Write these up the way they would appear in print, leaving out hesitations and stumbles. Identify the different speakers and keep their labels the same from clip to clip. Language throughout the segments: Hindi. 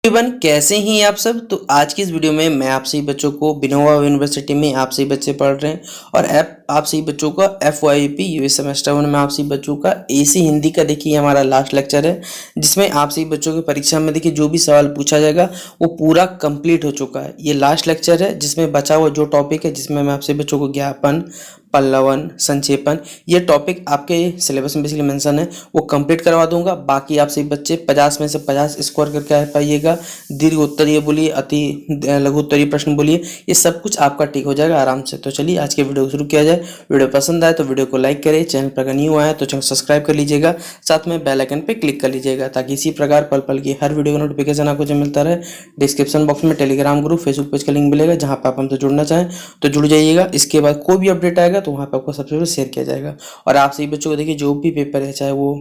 Speaker 1: एवरीवन, कैसे हैं आप सब। तो आज की इस वीडियो में मैं आप सभी बच्चों को बिनोवा यूनिवर्सिटी में आप सभी बच्चे पढ़ रहे हैं और आप सभी बच्चों का FYP यूएस सेमेस्टर 1 में आप सभी बच्चों का AC हिंदी का देखिए हमारा लास्ट लेक्चर है, जिसमें आप सभी बच्चों की परीक्षा में देखिए जो भी सवाल पूछा जाएगा वो पूरा कंप्लीट हो चुका है। ये लास्ट लेक्चर है जिसमें बचा हुआ जो टॉपिक है, जिसमें मैं आप सभी बच्चों को ज्ञापन, पल्लवन, संक्षेपण, ये टॉपिक आपके सिलेबस में बेसिकली मेंशन है, वो कंप्लीट करवा दूंगा। बाकी आप सभी बच्चे 50 में से 50 स्कोर करके आ पाइएगा। दीर्घ उत्तरीय बोलिए, अति लघु उत्तरीय प्रश्न बोलिए, ये सब कुछ आपका ठीक हो जाएगा आराम से। तो चलिए आज के वीडियो को शुरू किया जाए। वीडियो पसंद आए तो वीडियो को लाइक करें, चैनल पर अगर न्यू आए तो चैनल सब्सक्राइब कर लीजिएगा, साथ में बेल आइकन पर क्लिक कर लीजिएगा ताकि इसी प्रकार पल पल की हर वीडियो का नोटिफिकेशन आपको जो मिलता रहे। डिस्क्रिप्शन बॉक्स में टेलीग्राम ग्रुप, फेसबुक पेज का लिंक मिलेगा, जहाँ पर आप हमसे जुड़ना चाहें तो जुड़ जाइएगा। इसके बाद कोई भी अपडेट आएगा तो वहाँ पर आपको सबसे पहले शेयर किया जाएगा। और आप सभी बच्चों को देखिए जो भी पेपर है, चाहे वो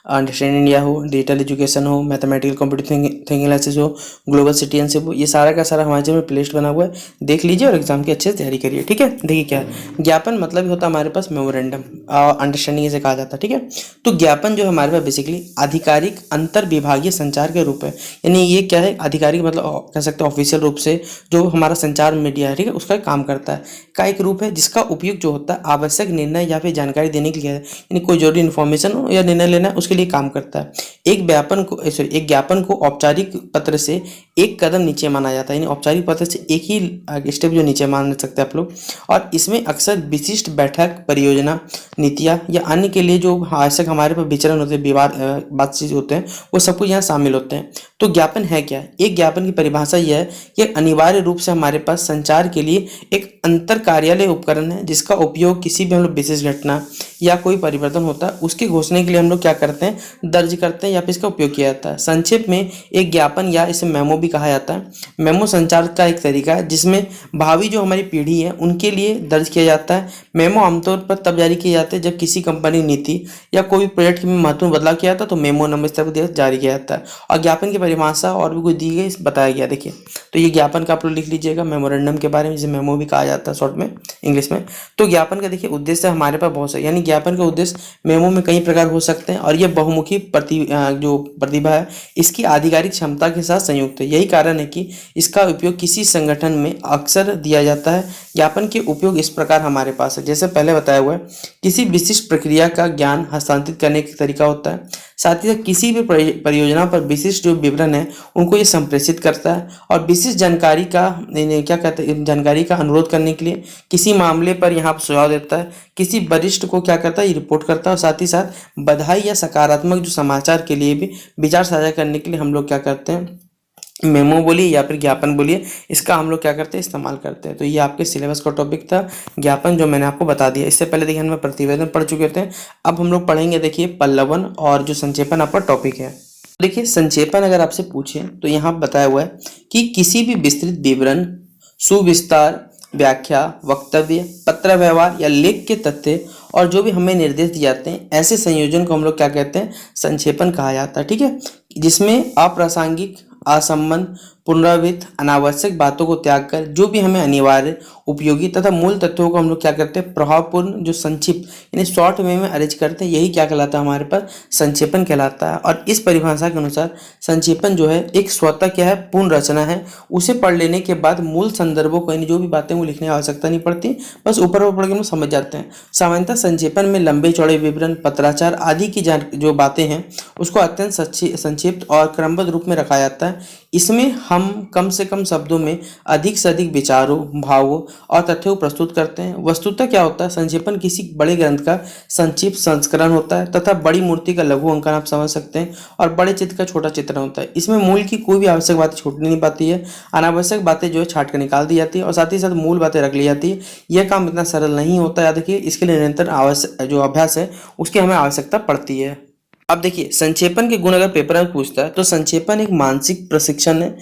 Speaker 1: अंडरस्टैंड इंडिया हो, डिजिटल एजुकेशन हो, मैथमेटिकल कॉम्पिटिटिव थिंकिंग एनालिसिस हो, ग्लोबल सिटीजनशिप हो, ये सारा का सारा हमारे चैनल में प्लेलिस्ट बना हुआ है, देख लीजिए और एग्जाम की अच्छे से तैयारी करिए। ठीक है, देखिए क्या है ज्ञापन, मतलब ही होता है हमारे पास मेमोरेंडम, अंडरस्टैंडिंग इसे कहा जाता है। ठीक है, तो ज्ञापन जो है हमारे पास बेसिकली आधिकारिक अंतर विभागीय संचार के रूप है। यानी ये क्या है, आधिकारिक मतलब कह सकते हैं ऑफिशियल रूप से जो हमारा संचार मीडिया है, ठीक है, उसका काम करता है का एक रूप है, जिसका उपयोग जो होता है आवश्यक निर्णय या फिर जानकारी देने के लिए, यानी कोई जरूरी इन्फॉर्मेशन हो या निर्णय लेना है उसके लिए काम करता है। एक ज्ञापन को औपचारिक पत्र से एक कदम नीचे माना जाता है, यानी औपचारिक पत्र से एक ही स्टेप जो नीचे मान सकते हैं आप लोग। और इसमें अक्सर विशिष्ट बैठक, परियोजना, नीतियाँ या अन्य के लिए जो आवश्यक हमारे पास विचरण होते हैं, विवाद बातचीत होते हैं, वो सब कुछ यहाँ शामिल होते हैं। तो ज्ञापन है क्या? एक ज्ञापन की परिभाषा यह है कि अनिवार्य रूप से हमारे पास संचार के लिए एक अंतर कार्यालय उपकरण है, जिसका उपयोग किसी भी हम लोग विशेष घटना या कोई परिवर्तन होता है उसके घोषणा के लिए हम लोग क्या करते हैं, दर्ज करते हैं या फिर इसका उपयोग किया जाता है। संक्षेप में एक ज्ञापन या इसे मेमो भी कहा जाता है। मेमो संचार का एक तरीका है जिसमें भावी जो हमारी पीढ़ी है उनके लिए दर्ज किया जाता है। मेमो आमतौर पर तब जारी किए जाते हैं जब किसी कंपनी नीति या कोई प्रोजेक्ट में महत्वपूर्ण बदलाव किया जाता है, तो मेमो नंबर इस तरह जारी किया जाता है। और ज्ञापन की परिभाषा और भी कुछ दी गई, बताया गया। देखिए, तो ये ज्ञापन का आप लोग लिख लीजिएगा, मेमोरेंडम के बारे में, जिसे मेमो भी कहा जाता है शॉर्ट में इंग्लिश में। तो ज्ञापन का देखिए उद्देश्य हमारे पास बहुत सारे, यानी ज्ञापन का उद्देश्य मेमो में कई प्रकार हो सकते हैं और यह बहुमुखी जो प्रतिभा है इसकी आधिकारिक क्षमता के साथ संयुक्त है। यही कारण है कि इसका उपयोग किसी संगठन में अक्सर दिया जाता है। ज्ञापन के उपयोग इस प्रकार हमारे पास है, जैसे पहले बताया हुआ है, किसी विशिष्ट प्रक्रिया का ज्ञान हस्तांतरित करने का तरीका होता है। साथ ही साथ किसी भी परियोजना पर विशिष्ट जो विवरण है उनको ये संप्रेषित करता है। और विशिष्ट जानकारी का क्या कहते हैं, जानकारी का अनुरोध करने के लिए किसी मामले पर यहाँ पर सुझाव देता है, किसी वरिष्ठ को क्या करता है, ये रिपोर्ट करता है। और साथ ही साथ बधाई या सकारात्मक जो समाचार के लिए भी विचार साझा करने के लिए हम लोग क्या करते हैं, मेमो बोलिए या फिर ज्ञापन बोलिए, इसका हम लोग क्या करते हैं, इस्तेमाल करते हैं। तो ये आपके सिलेबस का टॉपिक था ज्ञापन, जो मैंने आपको बता दिया। इससे पहले देखिए हम प्रतिवेदन पढ़ चुके थे, अब हम लोग पढ़ेंगे देखिए पल्लवन और जो संक्षेपण आपका टॉपिक है। देखिए संक्षेपण अगर आपसे पूछे तो यहाँ बताया हुआ है कि किसी भी विस्तृत विवरण, सुविस्तार व्याख्या, वक्तव्य, पत्र व्यवहार या लेख के तथ्य और जो भी हमें निर्देश दिए जाते हैं, ऐसे संयोजन को हम लोग क्या कहते हैं, संक्षेपण कहा जाता है। ठीक है, जिसमें अप्रासंगिक, असंबद्ध, पुनरावृत्त, अनावश्यक बातों को त्याग कर जो भी हमें अनिवार्य, उपयोगी तथा मूल तत्वों को हम लोग क्या करते हैं, प्रभावपूर्ण जो संक्षिप्त यानी शॉर्ट वे में अरेंज करते हैं, यही क्या कहलाता है, हमारे पास संक्षेपण कहलाता है। और इस परिभाषा के अनुसार संक्षेपण जो है एक स्वतः क्या है, पूर्ण रचना है। उसे पढ़ लेने के बाद मूल संदर्भों को, यानी जो भी बातें वो लिखने की आवश्यकता नहीं पड़ती, बस ऊपर पढ़ के हम समझ जाते हैं। सामान्यतः संक्षेपण में लंबे चौड़े विवरण, पत्राचार आदि की जो बातें हैं उसको अत्यंत संक्षिप्त और क्रमबद्ध रूप में रखा जाता है। इसमें हम कम से कम शब्दों में अधिक से अधिक विचारों, भावों और तथ्यों को प्रस्तुत करते हैं। वस्तुतः क्या होता है, संक्षेपण किसी बड़े ग्रंथ का संक्षिप्त संस्करण होता है तथा बड़ी मूर्ति का लघु अंकन आप समझ सकते हैं, और बड़े चित्र का छोटा चित्र होता है। इसमें मूल की कोई भी आवश्यक बातें छूट नहीं पाती है, अनावश्यक बातें जो है छाट कर निकाल दी जाती है और साथ ही साथ मूल बातें रख ली जाती है। यह काम इतना सरल नहीं होता, याद रखिए, इसके लिए निरंतर आवश्यक जो अभ्यास है उसकी हमें आवश्यकता पड़ती है। अब देखिए संक्षेपण के गुण अगर पेपर में पूछता है तो संक्षेपण एक मानसिक प्रशिक्षण है,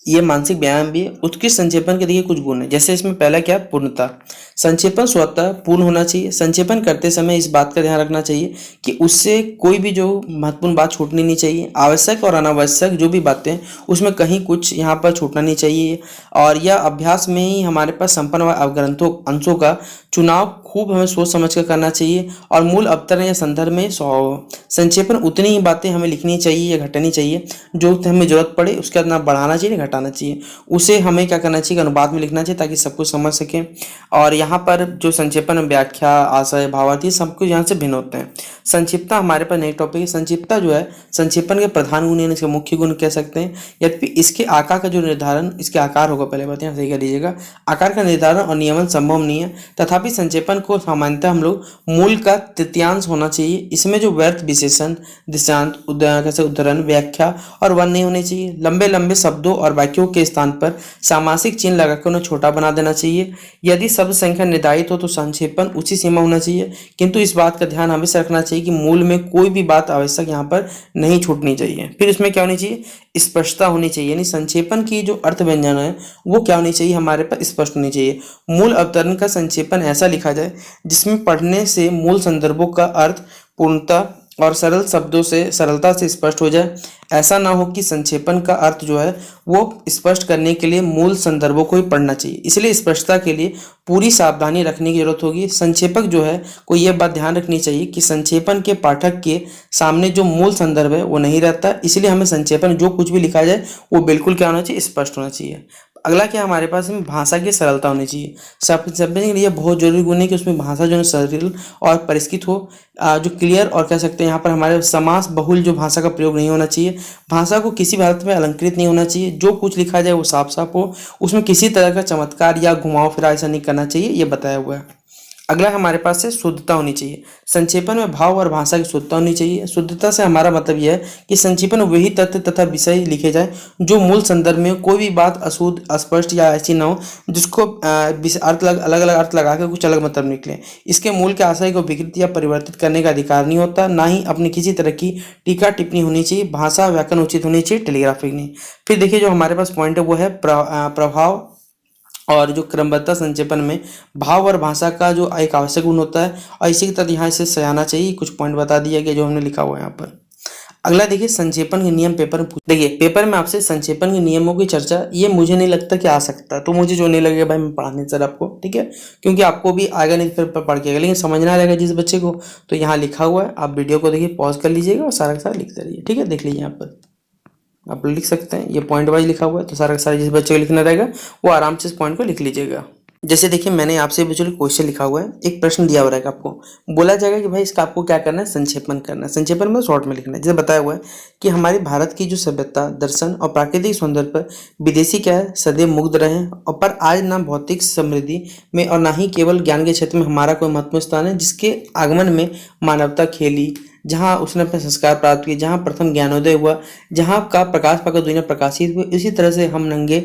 Speaker 1: ये मानसिक व्यायाम भी है। उत्कृष्ट संक्षेपण के देखिए कुछ गुण है, जैसे इसमें पहला क्या है, पूर्णता। संक्षेपण स्वतः पूर्ण होना चाहिए। संक्षेपण करते समय इस बात का ध्यान रखना चाहिए कि उससे कोई भी जो महत्वपूर्ण बात छूटनी नहीं चाहिए। आवश्यक और अनावश्यक जो भी बातें हैं उसमें कहीं कुछ यहाँ पर छूटना नहीं चाहिए। और यह अभ्यास में ही हमारे पास संपन्न ग्रंथों अंशों का चुनाव खूब हमें सोच समझ कर करना चाहिए और मूल अवतरण या संदर्भ में संक्षेपण उतनी ही बातें हमें लिखनी चाहिए या घटानी चाहिए जो हमें जरूरत पड़े, उसके बाद ना बढ़ाना चाहिए ना घटाना चाहिए। उसे हमें क्या करना चाहिए, अनुवाद में लिखना चाहिए ताकि सब कुछ समझ सकें। और यहाँ पर जो संक्षेपण व्याख्या आशय भावार्थ ये सब कुछ यहाँ से भिन्न होते हैं। संक्षिप्तता हमारे पास नई टॉपिक है। संक्षिप्तता जो है संक्षेपण के प्रधान गुण यानी इसके मुख्य गुण कह सकते हैं। यद्यपि इसके आकार का जो निर्धारण, इसके आकार होगा, पहले बात यहाँ सही कर लीजिएगा, आकार का निर्धारण और नियमन संभव नहीं है। तथापि संक्षेपण को सामान्यतः हम लोग मूल का तृतीयांश होना चाहिए। इसमें जो व्यर्थ विशेषण, दृष्टांत, उदाहरण, व्याख्या और वन नहीं होने चाहिए। लंबे लंबे शब्दों और वाक्यों के स्थान पर सामासिक चिन्ह लगाकर उन्हें छोटा बना देना चाहिए। यदि शब्द संख्या निर्धारित हो तो संक्षेपण उसी सीमा होना चाहिए, किंतु इस बात का ध्यान हमेशा रखना चाहिए कि मूल में कोई भी बात आवश्यक यहाँ पर नहीं छूटनी चाहिए। फिर इसमें क्या होनी चाहिए, स्पष्टता होनी चाहिए, यानी संक्षेपण की जो अर्थ व्यंजन है वो क्या होनी चाहिए, हमारे पास स्पष्ट होनी चाहिए। मूल अवतरण का संक्षेपण ऐसा लिखा जाए जिसमें पढ़ने से मूल संदर्भों का अर्थ पूर्णतः और सरल शब्दों से सरलता से स्पष्ट हो जाए। ऐसा ना हो कि संक्षेपण का अर्थ जो है वो स्पष्ट करने के लिए मूल संदर्भों को ही पढ़ना चाहिए। इसलिए स्पष्टता के लिए पूरी सावधानी रखने की जरूरत होगी। संक्षेपक जो है को यह बात ध्यान रखनी चाहिए कि संक्षेपण के पाठक के सामने जो मूल संदर्भ है वो नहीं रहता। इसलिए हमें संक्षेपण जो कुछ भी लिखा जाए वो बिल्कुल क्या होना चाहिए, स्पष्ट होना चाहिए। अगला क्या हमारे पास में भाषा की सरलता होनी चाहिए। शब्द के लिए बहुत जरूरी गुण है कि उसमें भाषा जो है सरल और परिष्कृत हो, जो क्लियर और कह सकते हैं यहाँ पर हमारे समास बहुल जो भाषा का प्रयोग नहीं होना चाहिए। भाषा को किसी भी हालत में अलंकृत नहीं होना चाहिए। जो कुछ लिखा जाए वो साफ साफ हो, उसमें किसी तरह का चमत्कार या घुमाव फिरा ऐसा नहीं करना चाहिए, ये बताया हुआ है। अगला हमारे पास है शुद्धता होनी चाहिए। संक्षेपण में भाव और भाषा की शुद्धता होनी चाहिए। शुद्धता से हमारा मतलब यह है कि संक्षेपण में वही तथ्य तथा विषय लिखे जाए जो मूल संदर्भ में कोई भी बात अशुद्ध, अस्पष्ट या ऐसी ना हो जिसको अर्थ अलग अलग अर्थ लगा के कुछ अलग मतलब निकले। इसके मूल के आशय को विकृत या परिवर्तित करने का अधिकार नहीं होता, ना ही अपनी किसी तरह की टीका टिप्पणी होनी चाहिए। भाषा व्याकरण उचित होनी चाहिए, टेलीग्राफिक नहीं। फिर देखिए जो हमारे पास पॉइंट है वो है प्रभाव और जो क्रमबद्धता संक्षेपण में भाव और भाषा का जो एक आवश्यक गुण होता है और इसी के तहत यहाँ इसे सजाना चाहिए। कुछ पॉइंट बता दिया गया जो हमने लिखा हुआ है यहाँ पर। अगला देखिए संक्षेपण के नियम पेपर में देखिए पेपर में आपसे संक्षेपण के नियमों की चर्चा, ये मुझे नहीं लगता कि आ सकता, तो मुझे जो नहीं लगेगा भाई मैं पढ़ाने सर आपको, ठीक है, क्योंकि आपको भी आएगा नहीं पेपर पढ़ के, लेकिन समझना रहेगा जिस बच्चे को, तो यहाँ लिखा हुआ है। आप वीडियो को देखिए, पॉज कर लीजिएगा और सारा का सारा लिखते रहिए, ठीक है। देख लीजिए यहाँ पर आप लिख सकते हैं, ये पॉइंट वाइज लिखा हुआ है, तो सारा का सारा जिस बच्चे को लिखना रहेगा वो आराम से इस पॉइंट को लिख लीजिएगा। जैसे देखिए मैंने आपसे बच्चों क्वेश्चन लिखा हुआ है, एक प्रश्न दिया हुआ रहेगा, आपको बोला जाएगा कि भाई इसका आपको क्या करना है, संक्षेपण करना है। संक्षेपण में शॉर्ट में लिखना है। जैसे बताया हुआ है कि हमारे भारत की जो सभ्यता, दर्शन और प्राकृतिक सौंदर्य पर विदेशी क्या है सदैव मुग्ध रहे, और पर आज ना भौतिक समृद्धि में और ना ही केवल ज्ञान के क्षेत्र में हमारा कोई महत्वपूर्ण स्थान है, जिसके आगमन में मानवता खेली, जहाँ उसने अपने संस्कार प्राप्त किए, जहाँ प्रथम ज्ञानोदय हुआ, जहाँ का प्रकाश पाकर दुनिया प्रकाशित हुई। इसी तरह से हम नंगे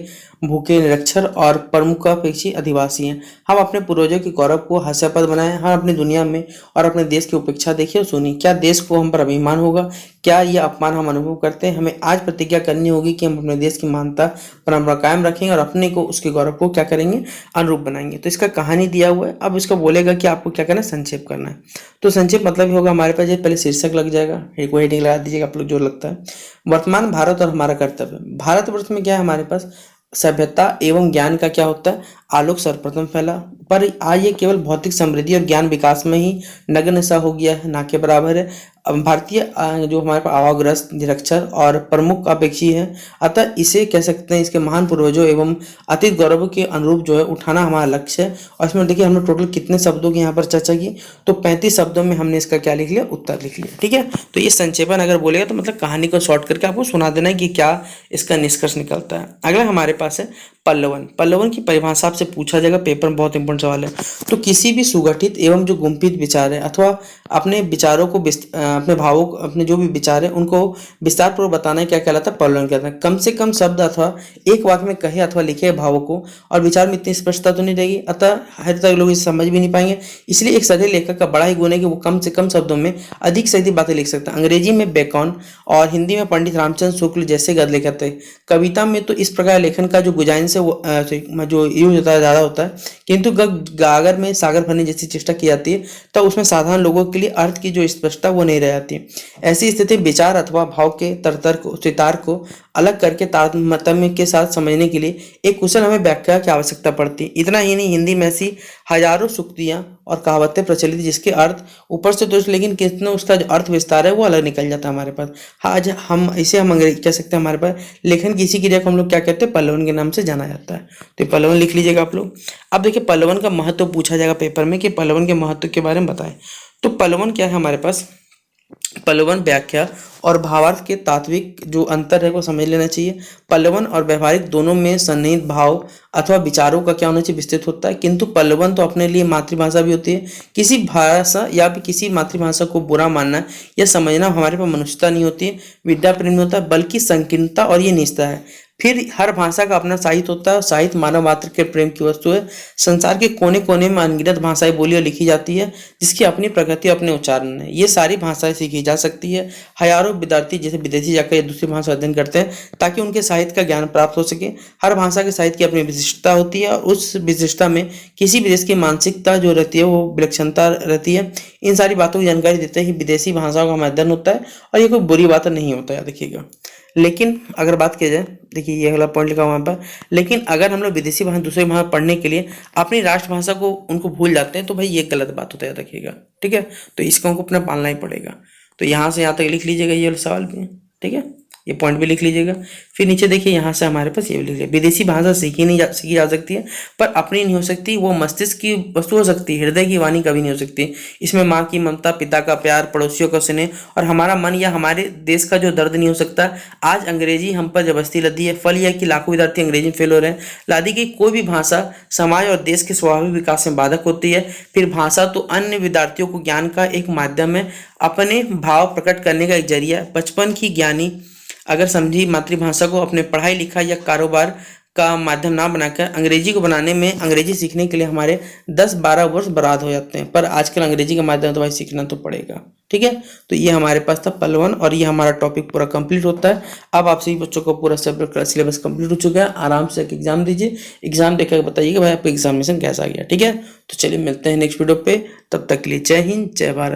Speaker 1: भूखे निरक्षर और प्रमुखापेक्षी अधिवासी हैं। हम अपने पूर्वजों के गौरव को हास्यास्पद बनाएं। हम अपनी दुनिया में और अपने देश की उपेक्षा देखिए और सुनिए। क्या देश को हम पर अभिमान होगा? क्या यह अपमान हम अनुभव करते हैं? हमें आज प्रतिज्ञा करनी होगी कि हम अपने देश की मानता परंपरा कायम रखेंगे और अपने को, उसके गौरव को क्या करेंगे, अनुरूप बनाएंगे। तो इसका कहानी दिया हुआ है। अब इसका बोलेगा कि आपको क्या करना है, संक्षेप करना है। तो संक्षेप मतलब होगा हमारे पास पहले शीर्षक लग जाएगा, एक हेडिंग लगा दीजिएगा आप लोग जो लगता है। वर्तमान भारत और हमारा कर्तव्य। भारतवर्ष में क्या है हमारे पास, सभ्यता एवं ज्ञान का क्या होता है, आलोक सर्वप्रथम फैला, पर आज ये केवल भौतिक समृद्धि और ज्ञान विकास में ही नग्न सा हो गया है, ना के बराबर है। भारतीय जो हमारे पास अभावग्रस्त, निरक्षर और प्रमुख अपेक्षी है। अतः इसे कह सकते हैं इसके महान पूर्वजों एवं अतीत गौरव के अनुरूप जो है उठाना हमारा लक्ष्य है। और इसमें देखिए हमने टोटल कितने शब्दों की यहाँ पर चर्चा की, तो 35 शब्दों में हमने इसका क्या लिख लिया, उत्तर लिख लिया, ठीक है। तो ये संक्षेपण अगर बोलेगा तो मतलब कहानी को शॉर्ट करके आपको सुना देना है कि क्या इसका निष्कर्ष निकलता है। अगला हमारे पास है पल्लवन। पल्लवन की परिभाषा आपसे पूछा जाएगा, पेपर में बहुत इंपॉर्टेंट सवाल है। तो किसी भी सुगठित एवं जो गुम्फित विचार है अथवा अपने विचारों को, अपने भावों को, अपने जो भी विचार है उनको विस्तार पूर्वक बताना है, क्या कहलाता है, पल्लवन कहता है। कम से कम शब्द अथवा एक वाक्य में कहे अथवा लिखे भावों को, और विचार में इतनी स्पष्टता तो नहीं रहेगी, अतः हर तक लोग इसे समझ भी नहीं पाएंगे। इसलिए एक सच्चे लेखक का बड़ा ही गुण है कि वो कम से कम शब्दों में अधिक से अधिक बातें लिख सकता है। अंग्रेजी में बेकॉन और हिंदी में पंडित रामचंद्र शुक्ल जैसे गद्य लिखते हैं। कविता में तो इस प्रकार लेखन का जो गुजाइश है वो जो यूज होता ज़्यादा होता है, किंतु गागर में सागर भरने जैसी चेष्टा की जाती है तब उसमें साधारण लोगों के लिए अर्थ की जो स्पष्टता वो नहीं रह जाती। ऐसी स्थिति विचार अथवा भाव के सितार को अलग करके तारतम्य के साथ समझने के लिए एक कुशल हमें व्याख्या की आवश्यकता पड़ती है। इतना ही नहीं, हिंदी में ऐसी हजारों सूक्तियाँ और कहावतें प्रचलित हैं जिसके अर्थ ऊपर से तो लेकिन कितना उसका जो अर्थ विस्तार है वो अलग निकल जाता है हमारे पास। हाँ, आज हम इसे हम अंग्रेजी कह सकते हैं, हमारे पास लेखन की इसी क्रिया को हम लोग क्या कहते हैं, पल्लवन के नाम से जाना जाता है। तो पल्लवन लिख लीजिएगा आप लोग। अब देखिए पल्लवन का महत्व पूछा जाएगा पेपर में कि पल्लवन के महत्व के बारे में बताएं। तो पल्लवन क्या है हमारे पास, पल्लवन व्याख्या और भावार्थ के तात्विक जो अंतर है वो समझ लेना चाहिए। पल्लवन और व्यवहारिक दोनों में सन्निहित भाव अथवा विचारों का क्या होना चाहिए, विस्तृत होता है, किंतु पल्लवन तो अपने लिए मातृभाषा भी होती है। किसी भाषा या भी किसी मातृभाषा को बुरा मानना या समझना हमारे पास मनुष्यता नहीं होती है, विद्या प्रेम नहीं होता, बल्कि संकीर्णता और ये निष्ठा है। फिर हर भाषा का अपना साहित्य होता है। साहित्य मानव मात्र के प्रेम की वस्तु है। संसार के कोने कोने में अनगिनत भाषाएं बोली और लिखी जाती है जिसकी अपनी प्रकृति अपने उच्चारण है। ये सारी भाषाएं सीखी जा सकती है। हजारों विद्यार्थी जैसे विदेशी जाकर दूसरी भाषा अध्ययन करते हैं ताकि उनके साहित्य का ज्ञान प्राप्त हो सके। हर भाषा के साहित्य की अपनी विशिष्टता होती है और उस विशिष्टता में किसी भी देश की मानसिकता जो रहती है वो विलक्षणता रहती है। इन सारी बातों की जानकारी देते ही विदेशी भाषाओं का अध्ययन होता है और ये कोई बुरी बात नहीं होता है, देखिएगा। लेकिन अगर बात की जाए, देखिए ये अगला पॉइंट लिखा हुआ है पर, लेकिन अगर हम लोग विदेशी भाषा दूसरी भाषा पढ़ने के लिए अपनी राष्ट्रभाषा को उनको भूल जाते हैं तो भाई ये गलत बात होता है, देखिएगा। ठीक है, तो इसको हमको अपना पालना ही पड़ेगा। तो यहाँ से यहाँ तक लिख लीजिएगा ये सवाल भी, ठीक है, ये पॉइंट भी लिख लीजिएगा। फिर नीचे देखिए यहाँ से हमारे पास ये भी लिख लिया, विदेशी भाषा सीखी जा सकती है पर अपनी नहीं हो सकती। वो मस्तिष्क की वस्तु हो सकती है, हृदय की वाणी कभी नहीं हो सकती। इसमें माँ की ममता, पिता का प्यार, पड़ोसियों का स्नेह और हमारा मन या हमारे देश का जो दर्द नहीं हो सकता। आज अंग्रेजी हम पर जबरदस्ती लदी है। फल यह कि लाखों विद्यार्थी अंग्रेजी में फेल हो रहे हैं। लादी गई कोई भी भाषा समाज और देश के स्वाभाविक विकास में बाधक होती है। फिर भाषा तो अन्य विद्यार्थियों को ज्ञान का एक माध्यम है, अपने भाव प्रकट करने का एक जरिया। बचपन की ज्ञानी अगर समझी मातृभाषा को अपने पढ़ाई लिखाई या कारोबार का माध्यम ना बनाकर अंग्रेजी को बनाने में, अंग्रेजी सीखने के लिए हमारे 10-12 वर्ष बर्बाद हो जाते हैं। पर आजकल अंग्रेजी का माध्यम तो भाई सीखना तो पड़ेगा। ठीक है, तो ये हमारे पास था पल्लवन और ये हमारा टॉपिक पूरा कंप्लीट होता है। अब आप सभी बच्चों को पूरा सिलेबस कंप्लीट हो चुका है। आराम से एक एग्जाम दीजिए, एग्जाम देकर बताइएगा भाई आपका एग्जामिनेशन कैसा गया। ठीक है, तो चलिए मिलते हैं नेक्स्ट वीडियो पे, तब तक के लिए जय हिंद, जय भारत।